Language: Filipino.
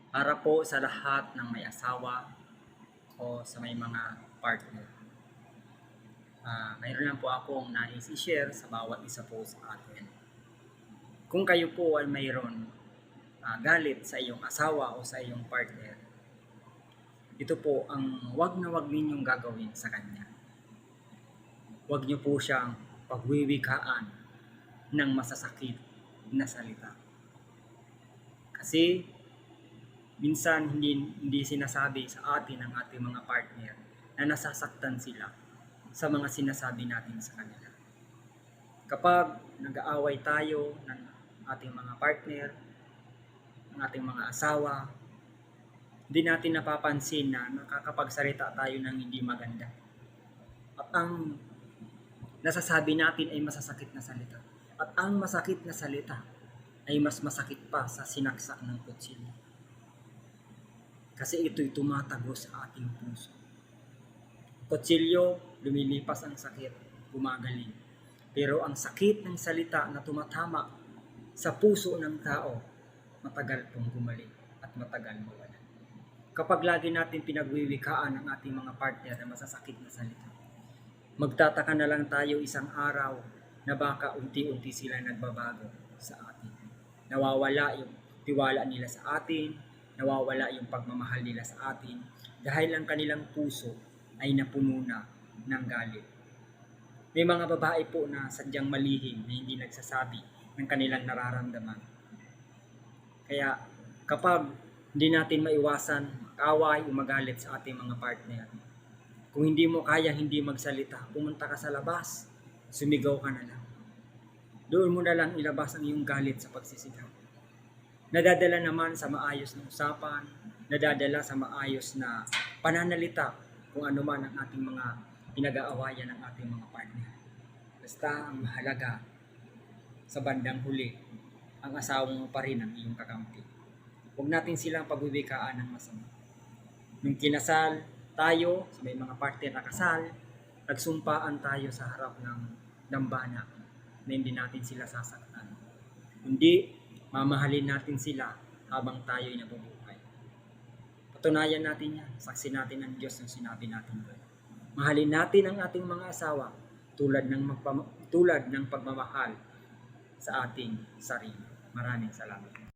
Para po sa lahat ng may asawa o sa may mga partner. Mayroon lang po akong nais i-share sa bawat isa po sa atin. Kung kayo po ay mayroon galit sa iyong asawa o sa iyong partner, ito po ang wag na wag ninyong gagawin sa kanya. Wag niyo po siyang pagwiwikaan ng masasakit na salita. Kasi minsan hindi sinasabi sa atin ng ating mga partner na nasasaktan sila sa mga sinasabi natin sa kanila. Kapag nag-aaway tayo ng ating mga partner, ng ating mga asawa, hindi natin napapansin na nakakapagsalita tayo ng hindi maganda. At ang nasasabi natin ay masasakit na salita. At ang masakit na salita ay mas masakit pa sa sinaksak ng kutsilyo. Kasi ito'y tumatago sa ating puso. Kutsilyo, lumilipas ang sakit, gumagaling. Pero ang sakit ng salita na tumatama sa puso ng tao, matagal pong gumaling at matagal mawala. Kapag lagi natin pinagwiwikaan ang ating mga partner na masasakit na salita, magtataka na lang tayo isang araw na baka unti-unti sila nagbabago sa atin. Nawawala yung tiwala nila sa atin, nawawala yung pagmamahal nila sa atin dahil ang kanilang puso ay napuno na ng galit. May mga babae po na sadyang malihim na hindi nagsasabi ng kanilang nararamdaman. Kaya kapag hindi natin maiwasan mag-away o magalit sa ating mga partner, kung hindi mo kaya hindi magsalita, pumunta ka sa labas, sumigaw ka na lang. Doon mo na lang ilabas ang iyong galit sa pagsisigaw. Nadadala naman sa maayos na usapan, nadadala sa maayos na pananalita kung ano man ang ating mga pinag-aawayan ng ating mga partner. Basta ang mahalaga sa bandang huli, ang asawa mo pa rin ang iyong kakampi. Huwag natin silang pagwiwikaan ng masama. Nung kinasal tayo, sa may mga partner na kasal, nagsumpaan tayo sa harap ng dambana na hindi natin sila sasaktan. Hindi, mamahalin natin sila habang tayo'y nabubuhay. Patunayan natin yan. Saksi natin ang Diyos ng sinabi natin doon. Mahalin natin ang ating mga asawa tulad ng pagmamahal sa ating sarili. Maraming salamat.